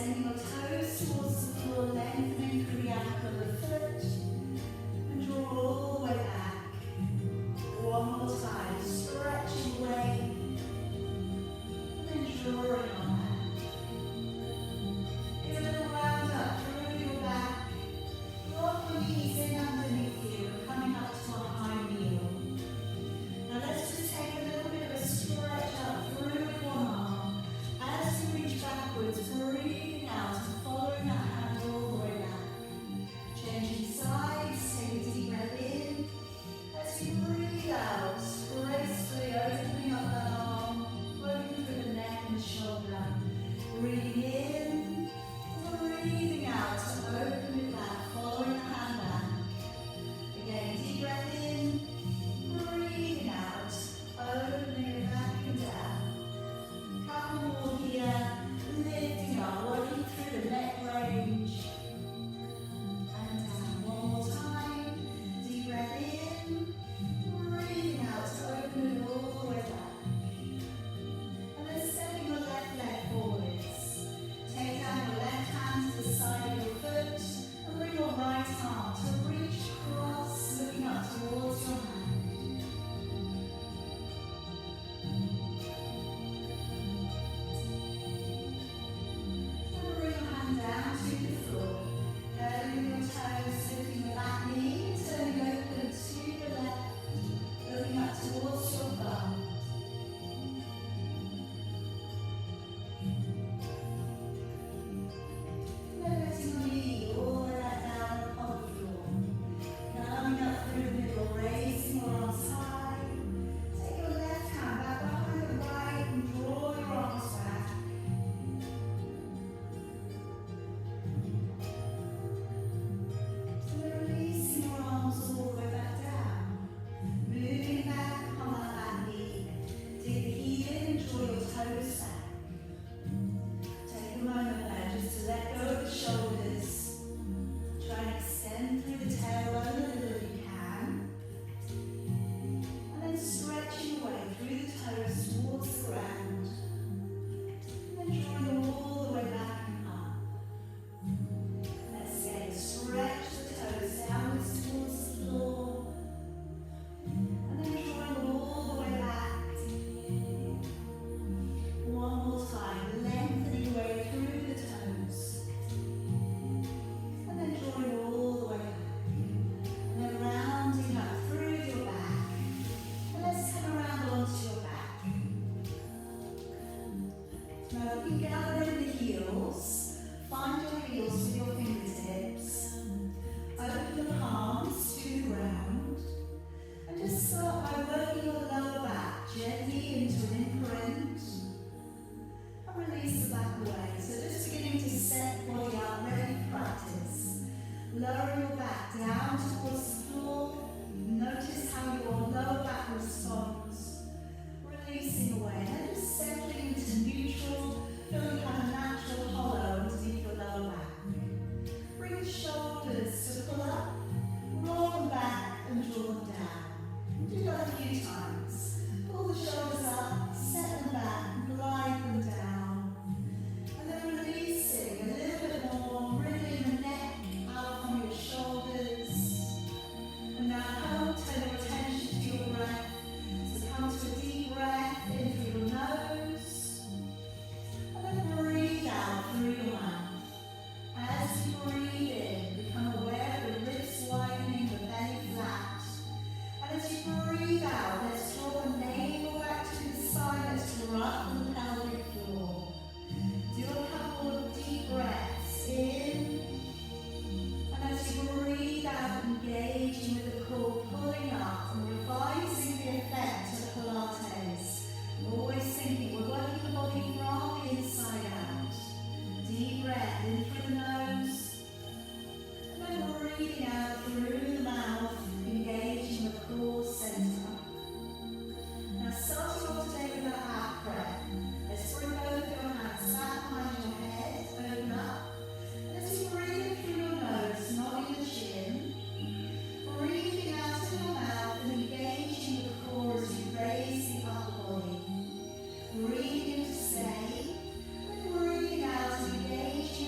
Sending your toes towards the floor, lengthening through the ankle of the foot, and draw all the way back. One more time, stretching away, and then drawing on back. Give a little round up through your back. Rock your knees in underneath you, coming up to a high kneel. Now let's just take a little bit of a stretch up through one arm. As you reach backwards, breathing out and following that hand all the way back. Changing sides, take a deep breath in. As you breathe out, gracefully opening up that arm, working through the neck and shoulder. Breathing in, breathing out to open it back, following the hand back. Again, deep breath in, breathing out, opening it back and down. Couple more here, lifting up, working through the neck range. And down. One more time, deep breath in, breathing out to open it all the way back. And then stepping your left leg forwards. Take down your left hand to the side of your foot and bring your right arm to reach across, looking up towards your hand. And bring your hand down to the floor. Curling your toes, lifting the back knee, turning open to the left, looking up towards your bum. Letting your knee all the way back down upon the floor. Coming up through the middle, raising your arms high. Take your left hand back behind the right and draw your arms back. And then releasing your arms all the way back down. Moving back on that back knee. Dig the heel in and draw your toes back. Take a moment there just to let go of the shoulders. Try and extend through the tailbone a little if you can. And then stretching away through the toes towards the ground. And then drawing them all the way back and up. Let's again stretch the toes downwards towards the floor. And then drawing them all the way back. One more time, lengthening away through the toes. And then drawing all the way back. And then rounding up through your back. And let's come around onto your back. Now you can gather in the heels. Find your heels with your fingertips. Open the palms to the ground. And just start by working your lower back gently into an imprint. And release the back away. So just beginning to set the body up, ready for practice. Lower your back down towards the floor. Notice how your lower back responds. Releasing away. And then just settling into neutral, feeling kind of natural hollow underneath your lower back. Bring the shoulders to pull up, roll them back and draw them down. Do that a few times. Pull the shoulders up, set them back, glide them down. And then releasing a little bit more, bringing the neck out from your shoulders. And now turn your attention to your breath. So come to a deep breath in through your nose. And then breathe out through your mouth. As you breathe in, become aware of the ribs widening, the belly flat. And as you breathe out, let's draw the navel back to the spine. Let's draw up from the pelvic floor. Do a couple of deep breaths in. And as you breathe out, engaging with the core, pulling up and revising the effect of Pilates. Always thinking we're working the body from the inside out. Deep breath in through the nose. And then breathing out through the mouth, engaging the core center. Now starting off today with a half breath. Let's bring both your hands back behind your head, open up. And as you breathe in through your nose, nodding the chin. Breathing out through your mouth and engaging the core as you raise the upper body. Breathing in to stay. And breathing out and engage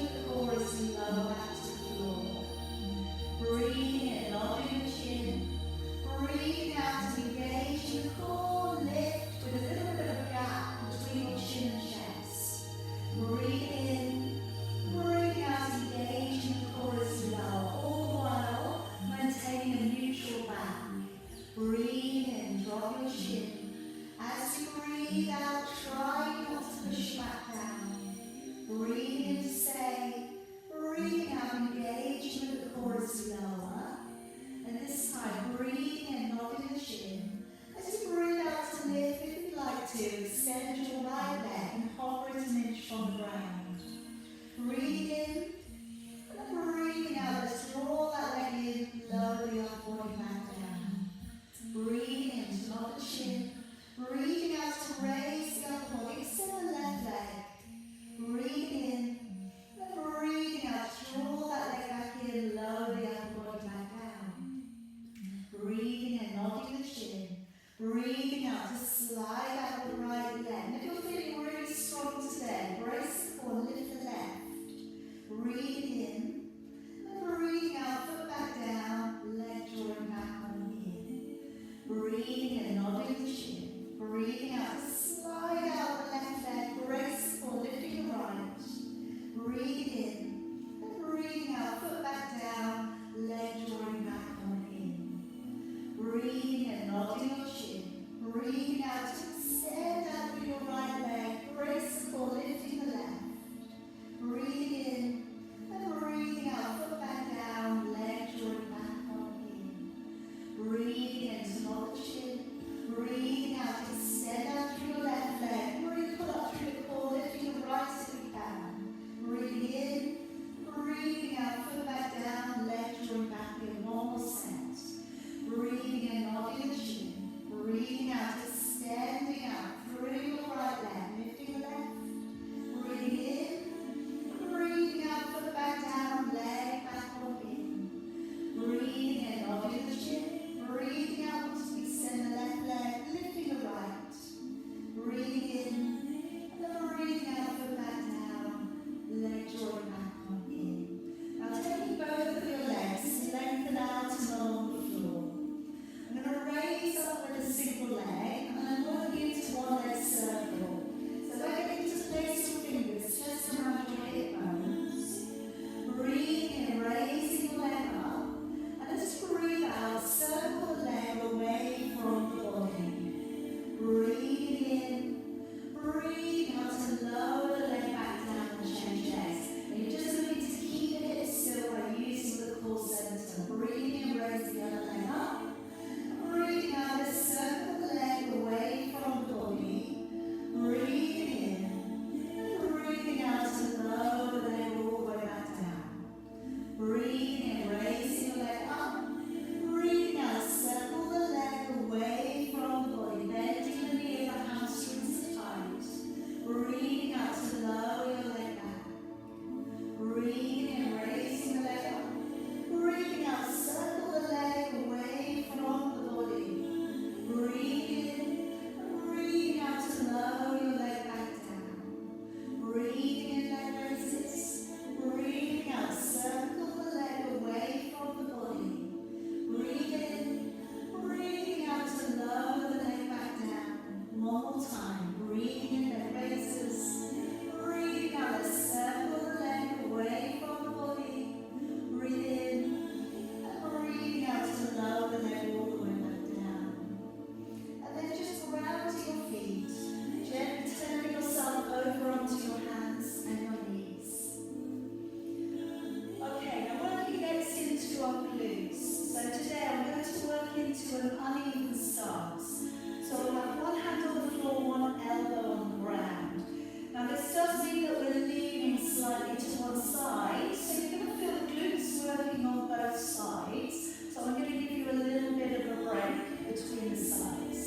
an uneven stance. So we'll have one hand on the floor, one elbow on the ground. Now this does mean that we're leaning slightly to one side, so you're going to feel the glutes working on both sides. So I'm going to give you a little bit of a break between the sides.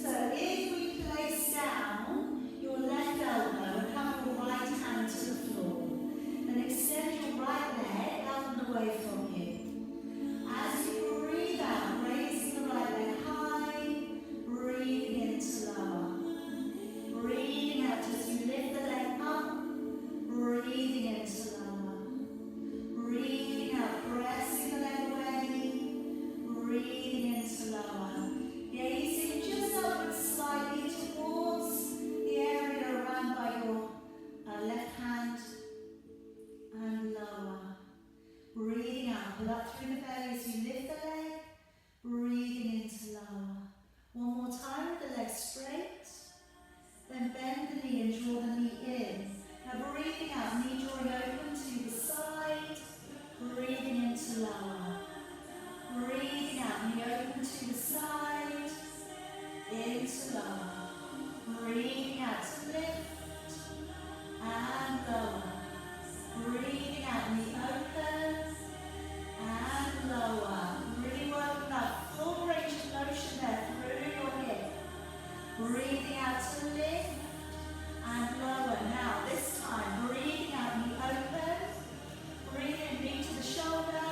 So if we place down your left elbow and have your right hand to the floor, then extend your right leg out and away from you. As you breathe out, raising the right leg high, breathing into lower. Breathing out as you lift the leg up, breathing into lower. Breathing out, pressing the leg away, breathing into lower. Gazing just upwards slightly towards the area around by your left hand and lower. Breathing out, pull up through the belly as you lift the leg, breathing into lower. One more time with the leg straight. Then bend the knee and draw the knee in. Now breathing out, knee drawing open to the side, breathing into lower. Breathing out, knee open to the side, into lower. Breathing out to lift and lower. Breathing out, knee open and lower. Really working that full range of motion there through your hip. Breathing out to lift and lower. Now this time, breathing out, knee open. Breathing, knee to the shoulder.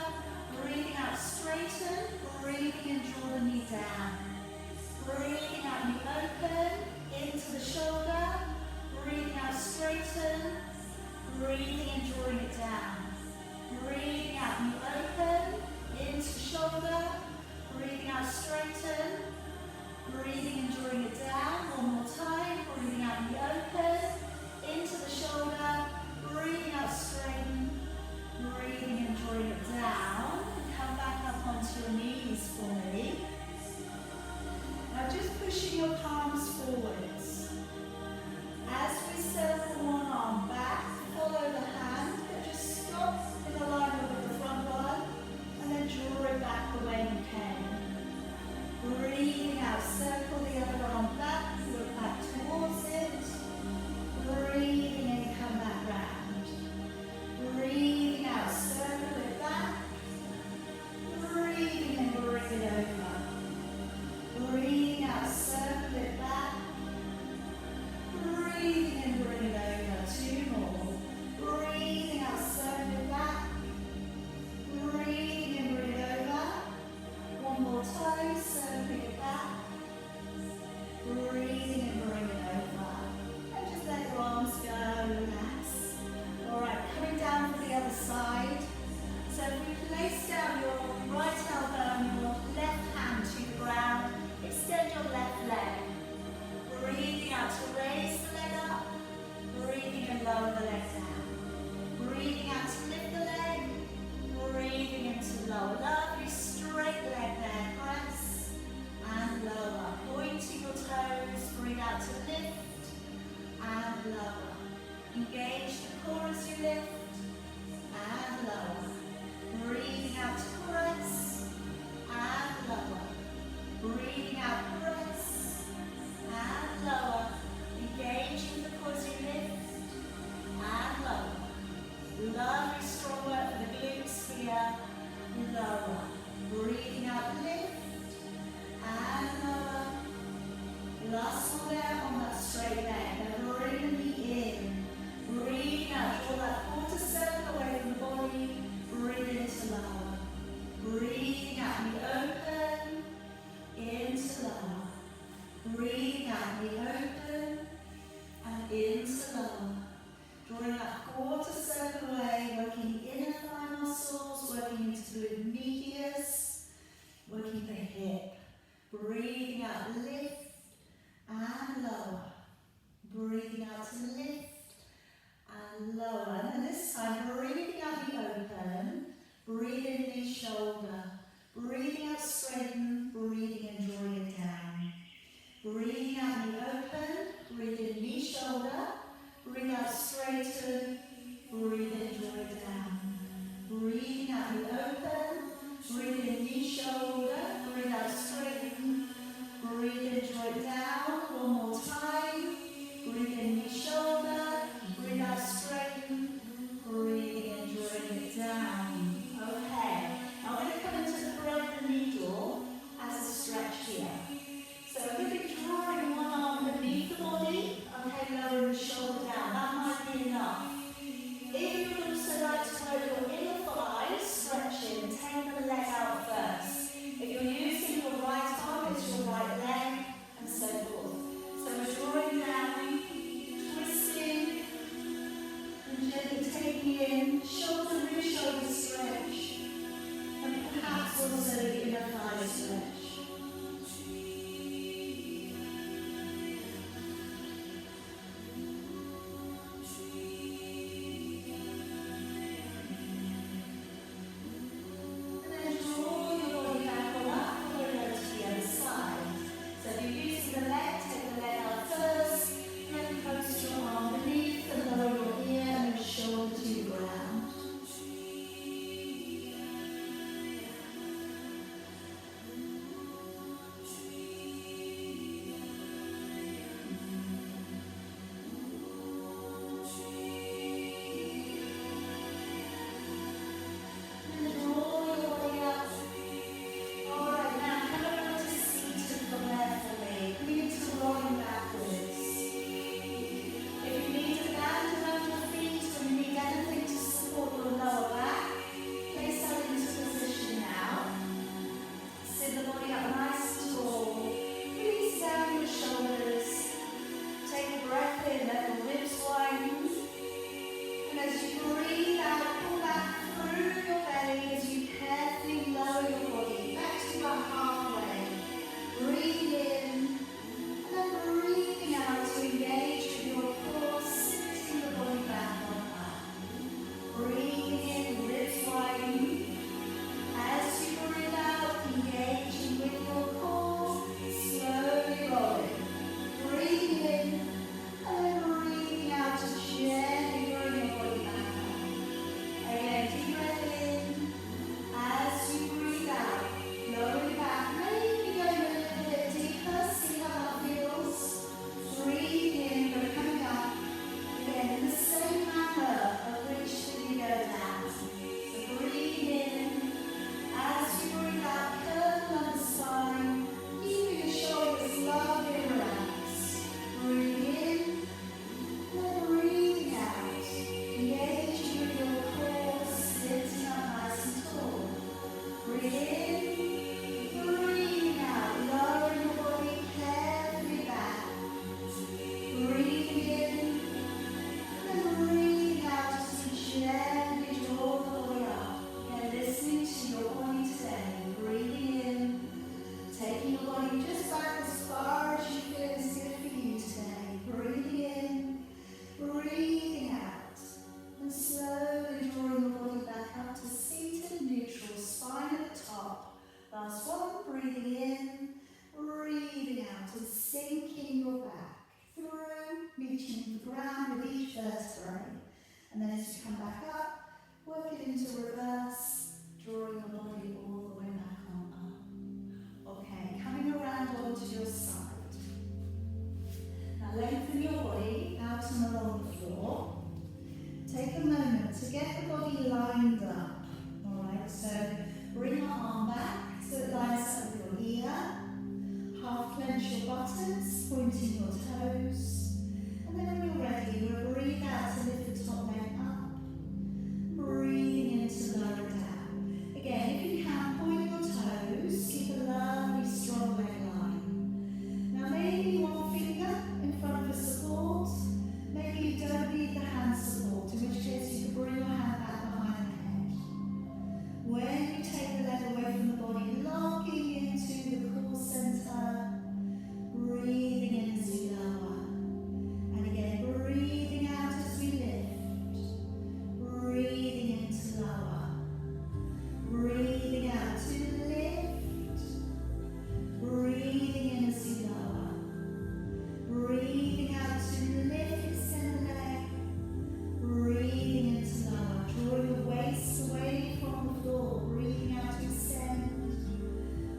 Breathing out, straighten. Breathing and draw the knee down. Breathing out, knee open. Into the shoulder. Breathing out, straighten. Breathing and drawing it down. Breathing out, knee open. Into the shoulder. Breathing out, straighten. Breathing and drawing it down. One more time. Breathing out, knee open. Into the shoulder. Breathing out, straighten. Breathing and drawing it down. Come back up onto your knees for me. Now just pushing your palms forwards. As we circle one arm back, follow the hand, but just stop in alignment with the front one, and then draw it back the way you can. Breathing out, circle the other arm back, look back towards it. Breathing in, come back round. Breathing out, circle it back. Breathing in, bring it over. Breathing out, circle it back. Breathing in, bring it over. Two more. Breathing out, circle it back. Breathing in, bring it over. One more time, circling it back. Breathing and bring it over. And just let your arms go, relax. Alright, coming down to the other side. So if you place down your right elbow and your left hand to the ground, extend your left leg. Breathing out to raise the leg up. Breathing and lower the leg down. Breathing out to lift the leg. Breathing into lower. Lovely straight leg there. Press and lower. Pointing your toes. Breathe out to lift and lower. Engage the core as you lift and lower. Breathing out to press and lower. Breathing out, press and lower. Engaging the core as you lift and lower. Lovely strong work for the glutes here. Lower. Breathing out, lift and lower. Last one there on that straight leg. Now bring the knee in. Breathing out, draw that quarter circle away from the body. Breathe into lower. Breathing out, knee open. Into lower. Breathing out, knee open. And into lower. Drawing that quarter circle away, working inner thigh muscles, working into the medius, working the hip. Breathing out, lift and lower. Breathing out to lift and lower. And then this together down. So breathe in. As you breathe out, curl down the spine, keeping your shoulders lovely and relaxed. Breathe in, and breathing out. Engaging with your core, sitting up nice and tall. Breathe in, breathing out, lowering the body carefully back. Breathing in, and breathing out as you gently draw the body up. Again, listening to your body today. Breathing in, taking your body just back as far as you feel is good for you today. Breathing in, breathing out, and slowly drawing the body back up to seated neutral, spine at the top. Last one, breathing in, breathing out, and sinking your back through, reaching the ground with each vertebrae. And then as you come back up, work it into reverse, drawing the body all the way back on up. Okay, coming around onto your side. Now lengthen your body out and along the floor. Take a moment to get the body lined up. Alright, so bring your arm back so it lines up with your ear. Half clench your buttocks, pointing your toes. And then when you're ready, we'll breathe out to lift the top leg up. Breathing in to lower down. Again, if you can, point your toes, keep a lovely strong leg line. Now maybe one finger in front for support. Maybe you don't need the hand support, in which case you can bring your hand back behind the head. When you take the leg away from the body, locking into the core center, breathing in as you lower. And again, breathing out as we lift. Breathing in to lower. Breathing out to lift. Breathing in as you lower. Breathing out to lift, extend the leg. Breathing in to lower. Drawing the waist away from the floor. Breathing out to extend.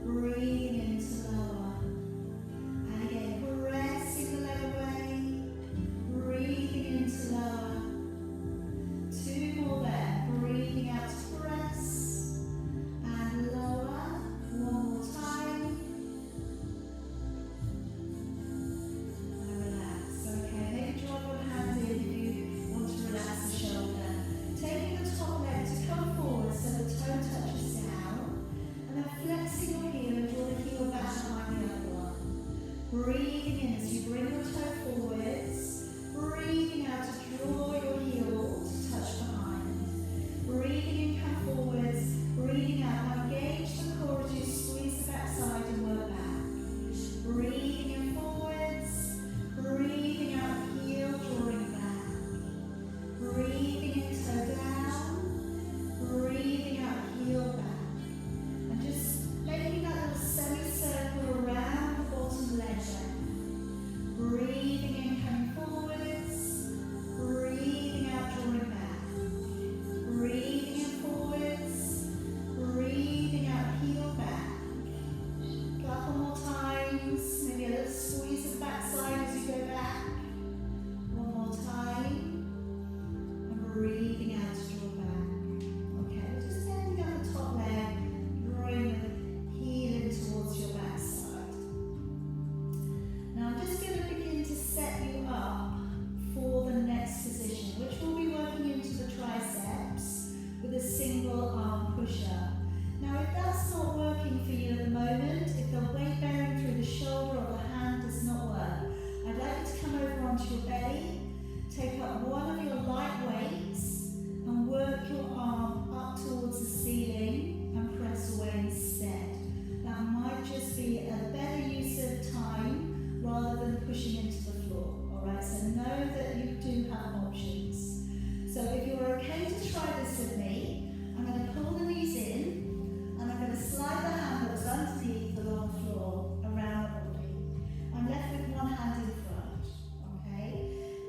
Breathing in to lower. And again, pressing the leg away. Breathing in to lower. Two more there. Breathing out to press. And lower. One more time. And relax. Okay, maybe draw your hand in if you want to relax the shoulder. Taking the top leg to come forward so the toe touches down. And then flexing your heel and draw the heel back behind the other one. Breathing in as you bring your toe forwards. Breathing out to draw your heel to touch behind. Breathing in, come forwards. Breathing out. Now engage the core as you squeeze the backside and work back. Breathing in forwards. Breathing out, heel drawing back. Breathing in, toe down. Breathing out, heel back. And just making that little semicircle around the bottom leg there. Breathing in, coming forwards. Breathing out, drawing back. Breathing in forwards. Breathing out, heel back. A couple more times. Maybe a little squeeze of the backside as you go back. One more time. And breathing out to draw back. Okay, we're just bending down the top leg, drawing the heel in towards your backside. Now I'm just going to begin to set you up for the next position, which will be working into the triceps with a single arm push-up. Now if that's not working for you at the moment, if the weight bearing through the shoulder or the hand does not work, I'd like you to come over onto your belly, take up one of your light weights and work your arm up towards the ceiling and press away instead. That might just be a better use of time rather than pushing into the floor. Alright, so know that you do have options. So if you're okay to try this with me, I'm going to pull the knees in and I'm going to slide the handles underneath the long floor around the body. I'm left with one hand in front. Okay?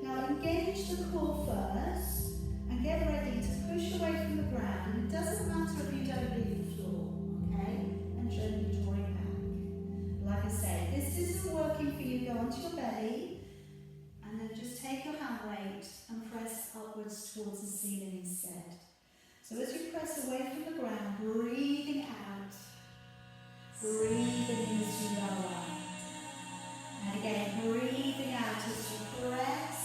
Now engage the core first and get ready to push away from the ground. And it doesn't matter if you don't leave the floor. Okay? And gently drawing back. Like I say, if this isn't working for you, go onto your belly and then just take your hand weight and press upwards towards the ceiling instead. So as you press away from the ground, breathing out, breathing into lower. And again, breathing out as you press,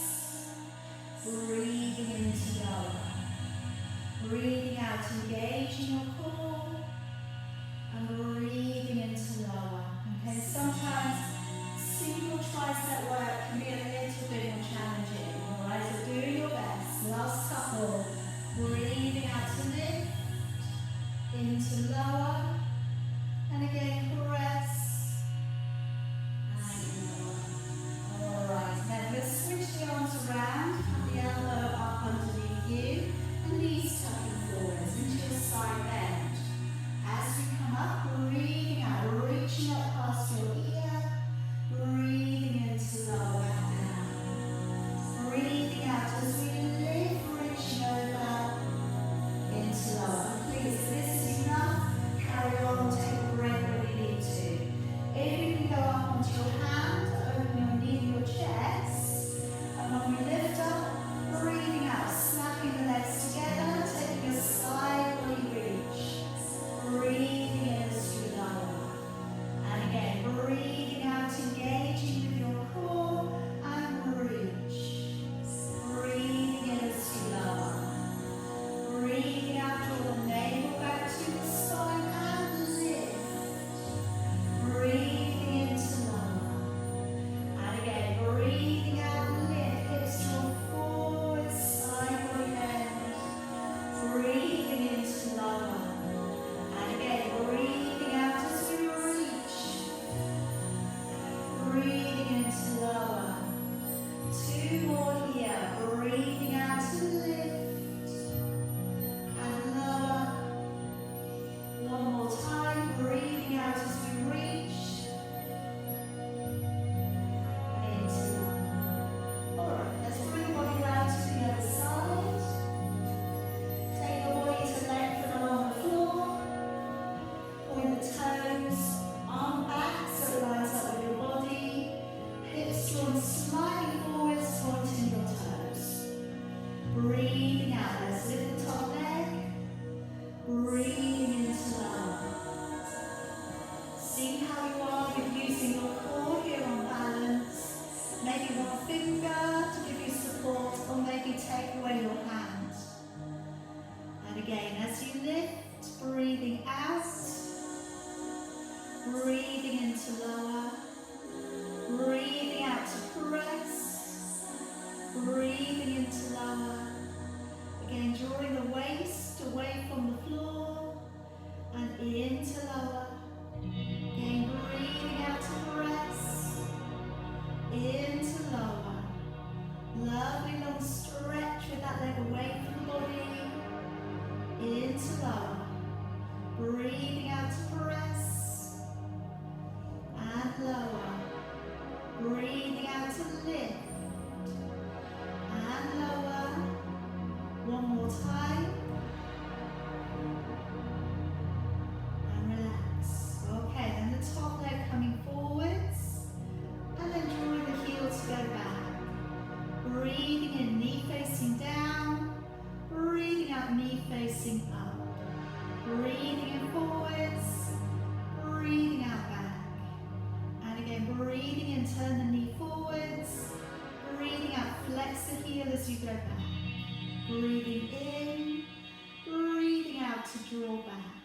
breathing into lower. Breathing out, engaging your core, and breathing into lower. Okay, sometimes single tricep work can be a little bit more challenging. Alright, so do your best. Last couple. Breathing out to lift, into lower, and again press, and lower. Alright, now we'll switch the arms around, have the elbow up underneath you, and knees tucking forwards into your side bend. As we come up, breathing out, reaching up past your ear, breathing into lower down. Breathing out as we lift, reaching over into lower. Please, if this is enough, carry on, take a break when you need to. If you can go up onto your hand, open your knee and your chest, and when we lift up, breathing out, snapping the legs together, taking a sideways reach. Breathing in as you lower. And again, breathing out, engaging with your core, and reach. Breathing in as you lower. Breathing out, draw the navel back to the spine and lift. Breathing into lower. And again, breathing out, lift, hips draw forward, sideways bend. Breathing into lower. And again, breathing out as we reach. Breathing into lower. Two more here. Breathing out to lift. And lower. One more time. Breathing out as we reach. And into lower. Alright, let's bring the body round to the other side. Take your body to lengthen along the floor. Point the toes, arm back so it lines up with your body. Hips drawn slightly forwards, pointing your toes. Breathing out, let's lift the top leg. Breathing into lower. See how you are with using your core here on balance. Maybe one finger to give you support, or maybe take away your hand. And again, as you lift, breathing out. Breathing into lower, breathing out to press, breathing into lower. Again, drawing the waist away from the floor and into lower. Again, breathing out to press, into lower. Lovely long stretch with that leg away from the body, into lower. Breathing out to press. And lower. Breathing out to lift. And lower. One more time. And relax. Okay, then the top leg coming forwards. And then drawing the heel to go back. Breathing in, knee facing down. Breathing out, knee facing up. Breathing in forwards. Breathing out back. And again, breathing in, turn the knee forwards. Breathing out, flex the heel as you go back. Breathing in, breathing out to draw back.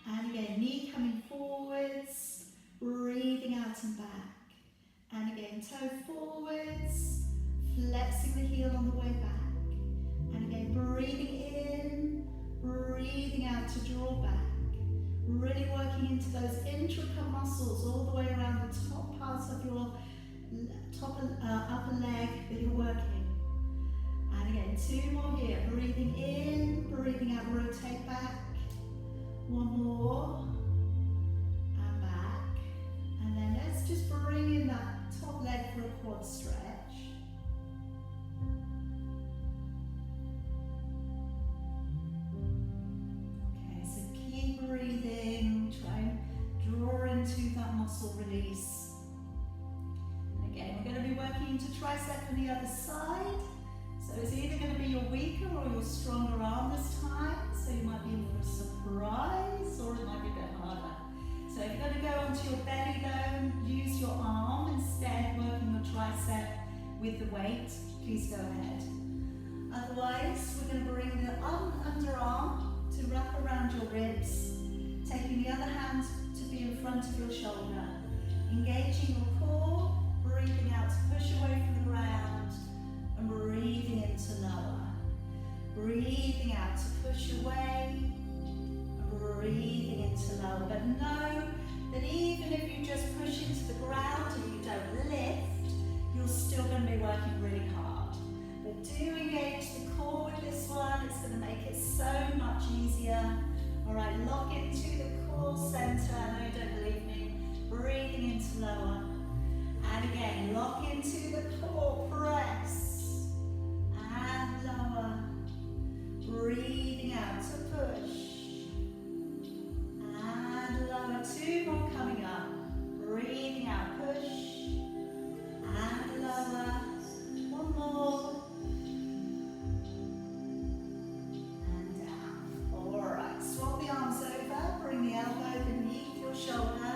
And again, knee coming forwards, breathing out and back. And again, toe forwards, flexing the heel on the way back. And again, breathing in, breathing out to draw back. Really working into those intricate muscles all the way around the top parts of your upper leg that you're working. And again, two more here. Breathing in, breathing out, rotate back. One more. And back. And then let's just bring in that top leg for a quad stretch. Okay, so keep breathing. Try and draw into that muscle release. Again, we're going to be working into tricep from the other side. So it's either going to be your weaker or your stronger arm this time. please go ahead. Otherwise, we're going to bring the underarm to wrap around your ribs, taking the other hand to be in front of your shoulder, engaging your core, breathing out to push away from the ground, and breathing into lower. Breathing out to push away, and breathing into lower. But know that even if you just push into the ground and you don't lift, you're still going to be working really hard. But do engage the core with this one. It's going to make it so much easier. All right, lock into the core center. I know you don't believe me. Breathing into lower. And again, lock into the core, press. And lower. Breathing out to push. And lower. Two more coming up. Breathing out, push. And lower. One more. And down. Alright, swap the arms over. Bring the elbow beneath your shoulder.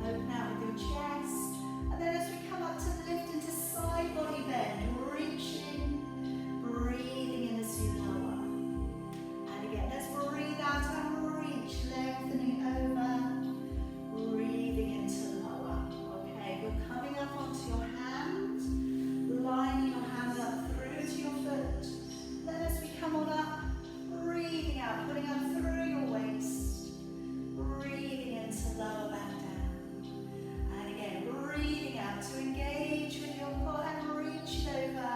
Open out with your chest. And then as we come up to lift into side body bend, reaching, breathing in as you lower. And again, let's breathe out and reach, lengthening over, breathing into lower. Okay, you're coming up onto your hand, lining your hand up through to your foot. Then as we come on up, breathing out, putting up through your waist, breathing into lower back down. And again, breathing out to engage with your core and reach over,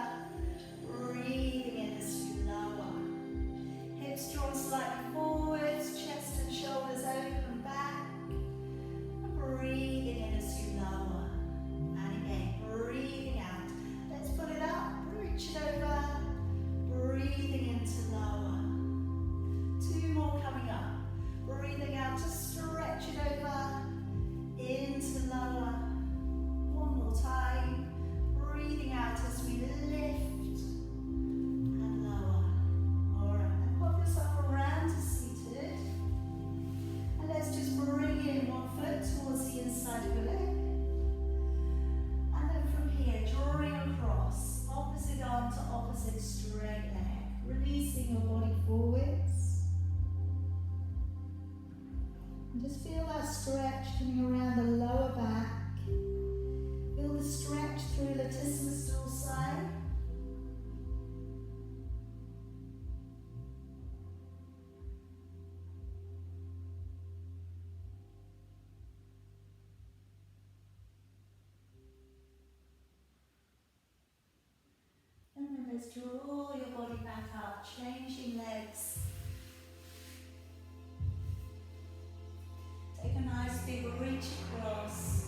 breathing in as you lower. Hips drawn slightly forwards, chest and shoulders open back, and breathing in as you lower. And again, breathing out. Let's put it up, reach it over, breathing into lower. Two more coming up. Breathing out to stretch it over, into lower. One more time. Breathing out as we lift and lower. Alright, then pop yourself around to seated. And let's just bring in one foot towards the inside of your leg. And then from here, drawing across, opposite arm to opposite straight leg. Releasing your body forwards. And just feel that stretch coming around the lower back. Feel the stretch through latissimus dorsi. And then let's draw your body back up, changing legs. Take a nice big reach across.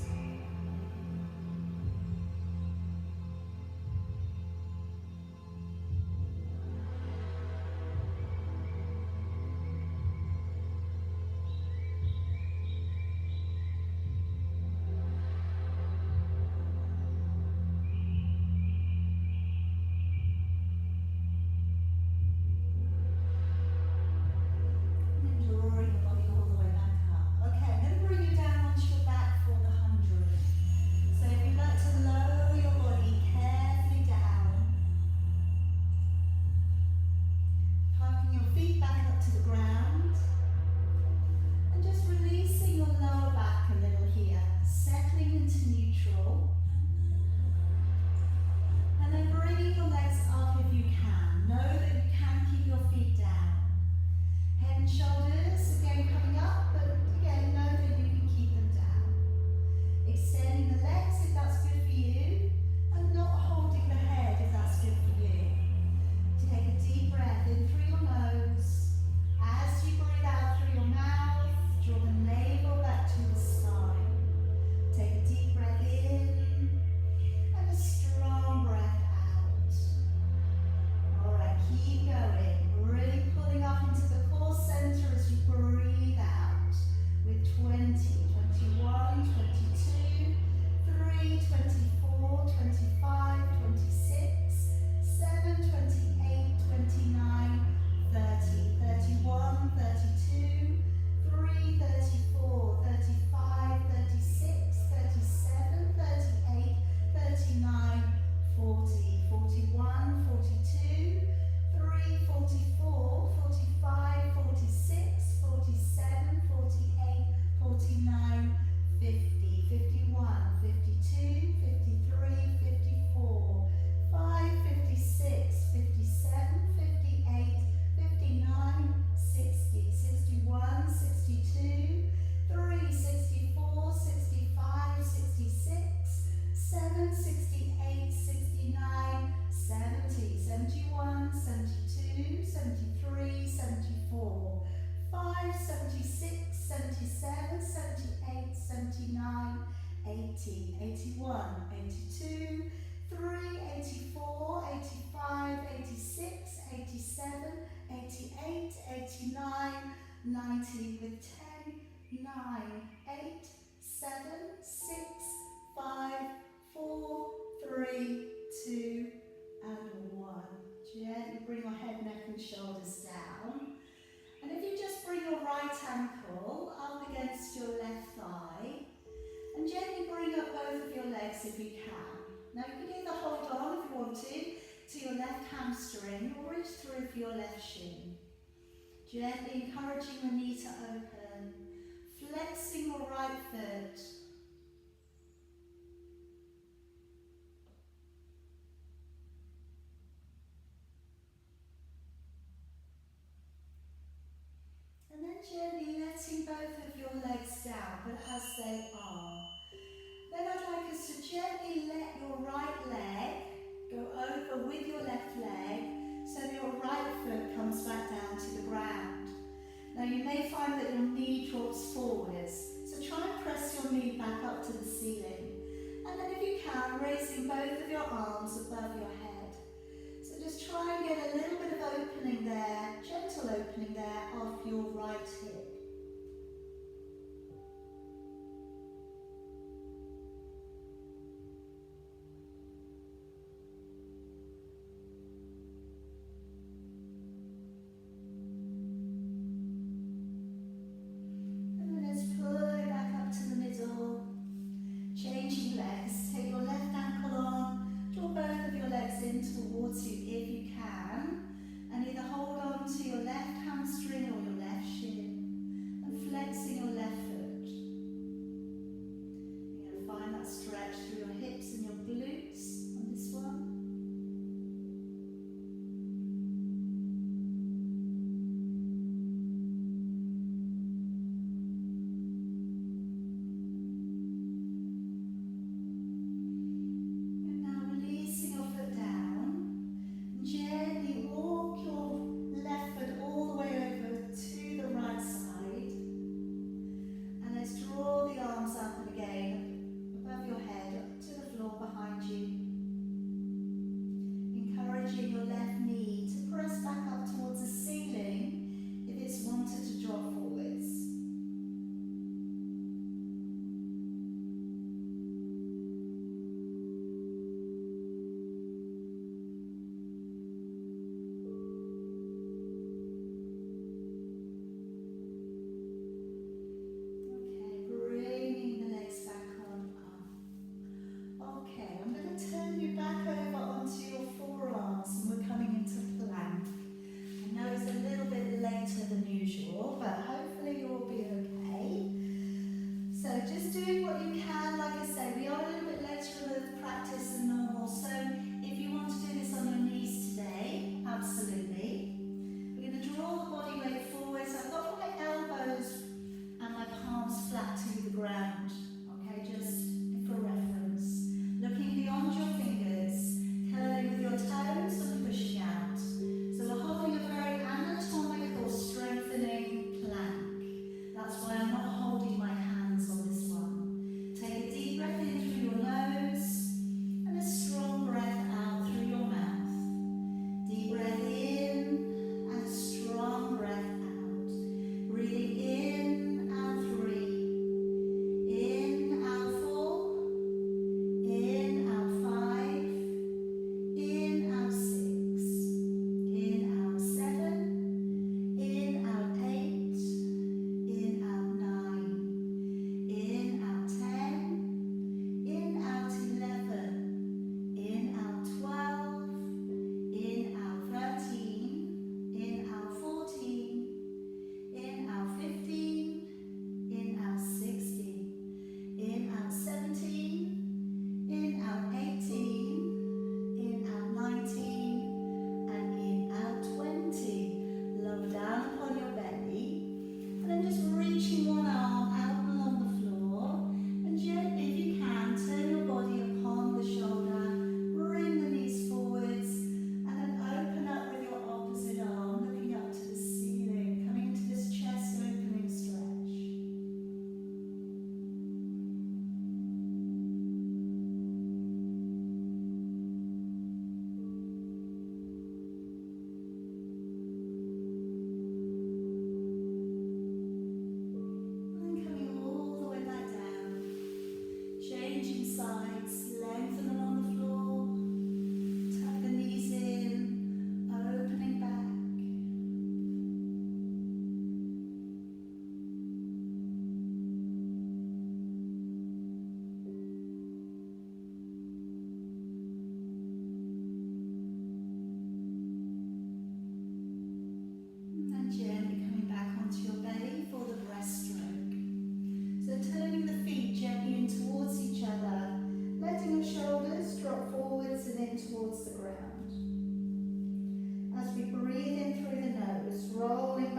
Center as 89, 90 with 10, 9, 8, 7, 6, 5, 4, 3, 2, and 1. Gently bring your head, neck and shoulders down. And if you just bring your right ankle up against your left thigh, and gently bring up both of your legs if you can. Now you can either hold on if you want to your left hamstring or reach through for your left shin. Gently encouraging the knee to open, flexing your right foot. And then gently letting both of your legs down, but as they are. Then I'd like us to gently let your right leg go over with your left leg so your right foot comes back down to the ground. Now you may find that your knee drops forwards, so try and press your knee back up to the ceiling. And then if you can, raising both of your arms above your head. So just try and get a little bit of opening there, gentle opening there of your right hip. Towards you if you can, and either hold on to your left hamstring or your left shin,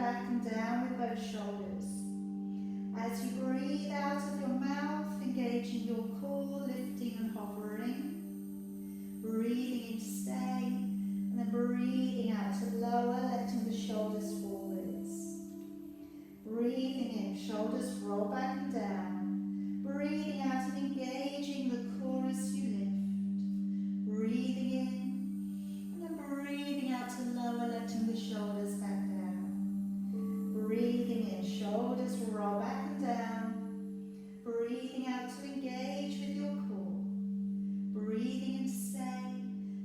back and down with both shoulders. As you breathe out of your mouth, engaging your core, lifting and hovering. Breathing in to stay, and then breathing out to lower, letting the shoulders forwards. Breathing in, shoulders roll back and down. Breathing out and engaging the core as you lift. Breathing in, and then breathing out to lower, letting the shoulders back down. Breathing in, shoulders roll back and down. Breathing out to engage with your core. Breathing in to stay,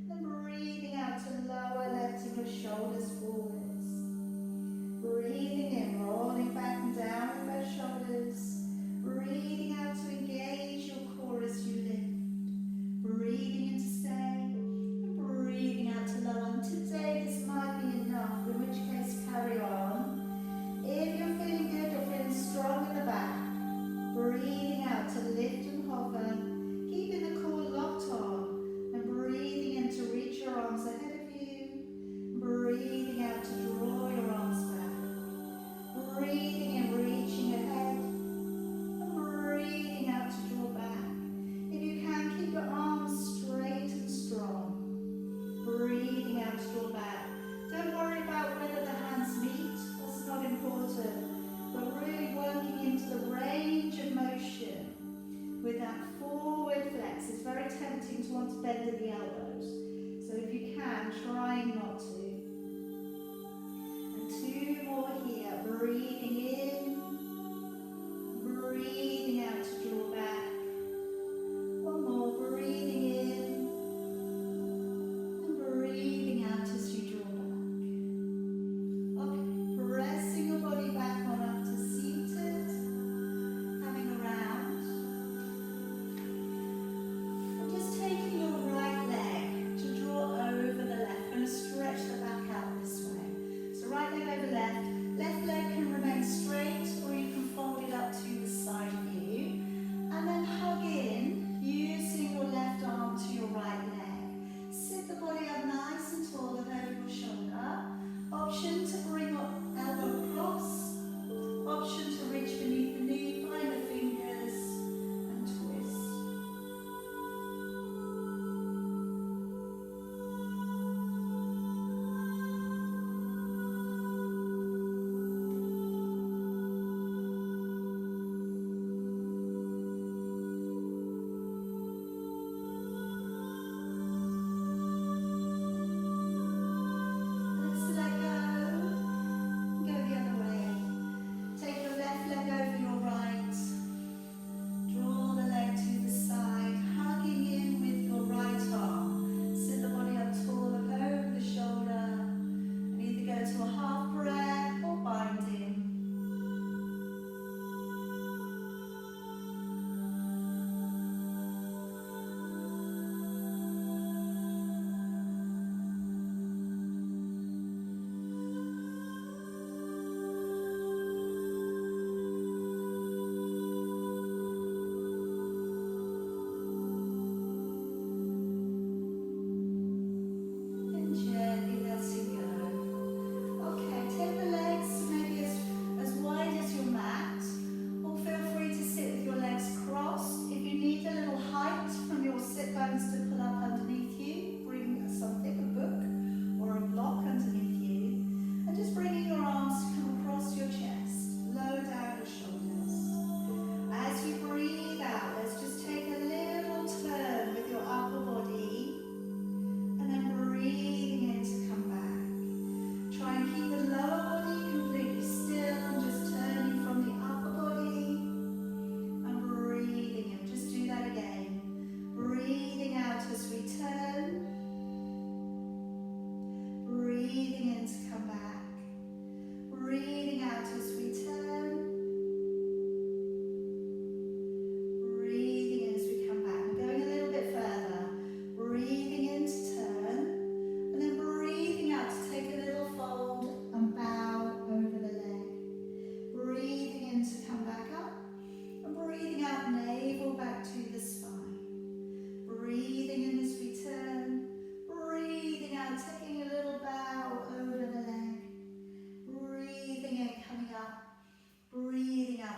and breathing out to lower, letting your shoulders forwards.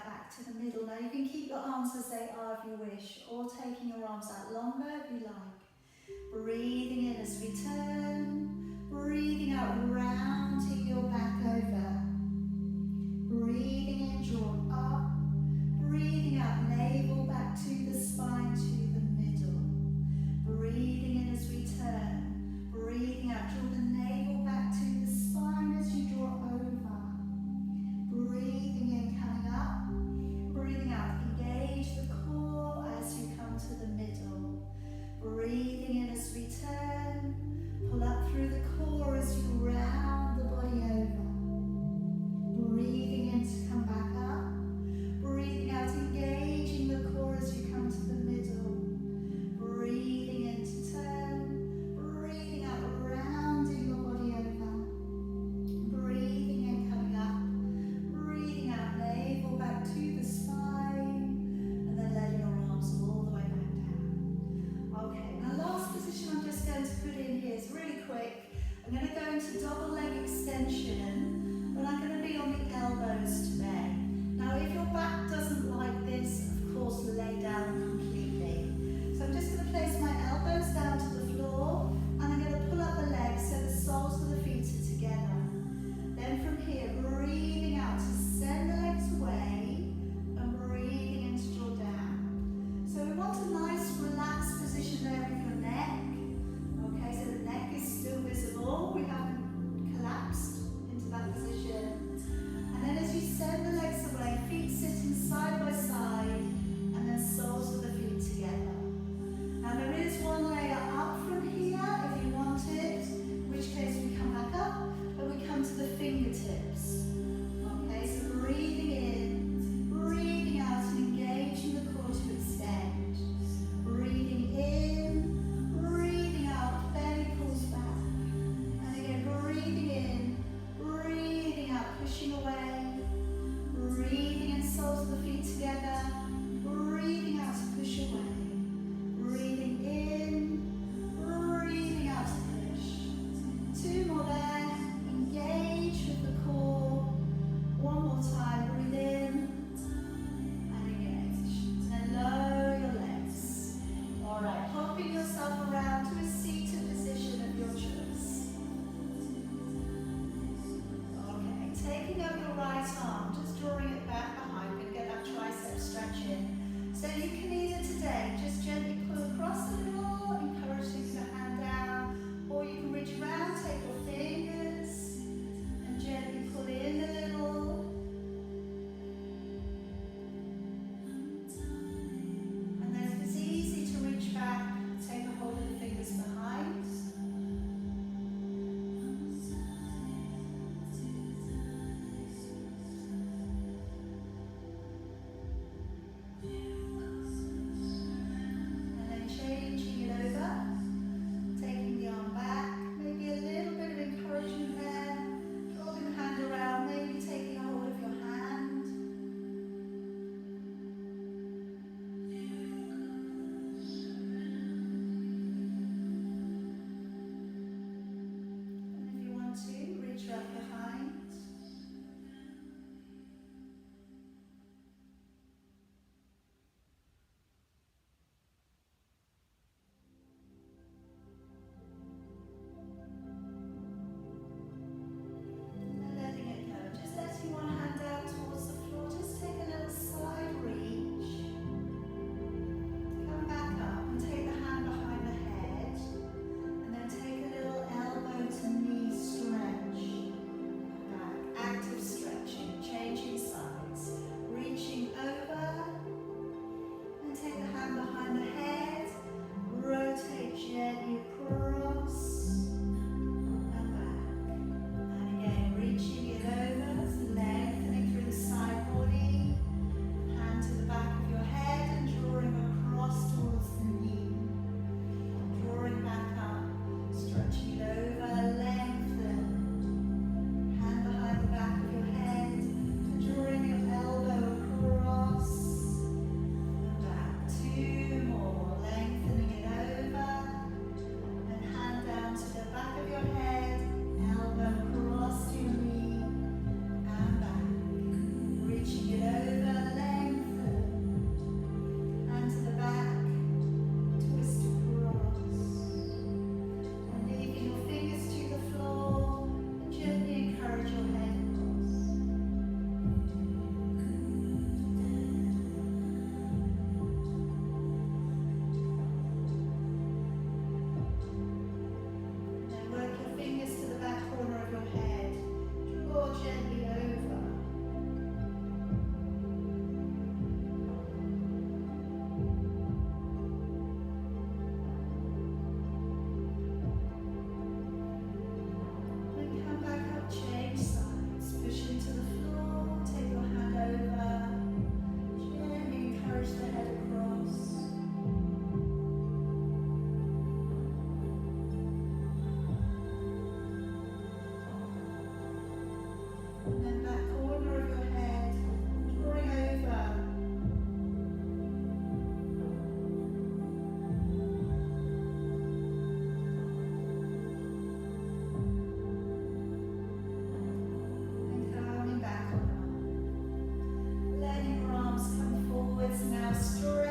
back to the middle. Now you can keep your arms as they are if you wish, or taking your arms out longer if you like. Breathing in as we turn, breathing out, rounding your back over. Breathing in, draw up, breathing out, navel back to the spine, to the middle. Breathing in as we turn, breathing out, draw the navel back to the spine as you draw over. Breathing in, coming up, breathing out, engage the core as you come to the middle. Breathing in as we turn, pull up through the core as you round the body over. Breathing in to come back up, breathing out, engaging the core as you come to the middle. Breathing in to turn, breathing out, rounding your body over. Breathing in, coming up, breathing out, navel back to the spine, and then letting your arms all the way back down. Okay, now last position I'm just going to put in here is really quick. I'm going to go into double leg extension, but I'm going to be on the elbows today. Now if your back doesn't like this, of course lay down completely. So I'm just going to place my elbows down to the floor, and I'm going to pull up the legs so the soles of the feet are together. Then from here, breathing out to send the legs away, and breathing in to draw down. So we want a nice relaxed position there with your neck. Okay, so the neck is still visible. We haven't collapsed into that position. And then as you send the legs away, feet sitting side by side, and then soles of the feet together. Now there is one layer up from here if you want it, in which case we come back up, but we come to the fingertips. Okay, so breathing in, breathing out, and engaging the core to extend. Breathing in, breathing out, belly pulls back. And again, breathing in, breathing out, pushing away. Breathing in, soles of the feet together. Breathing out to push away. Breathing in, breathing out to push. Two more there. Engage with the core. One more time. Breathe in and engage. And then lower your legs. Alright, hopping yourself around to a seated position of your choice. Okay, taking up your right arm, just drawing it back behind. We're going to get that triceps just draw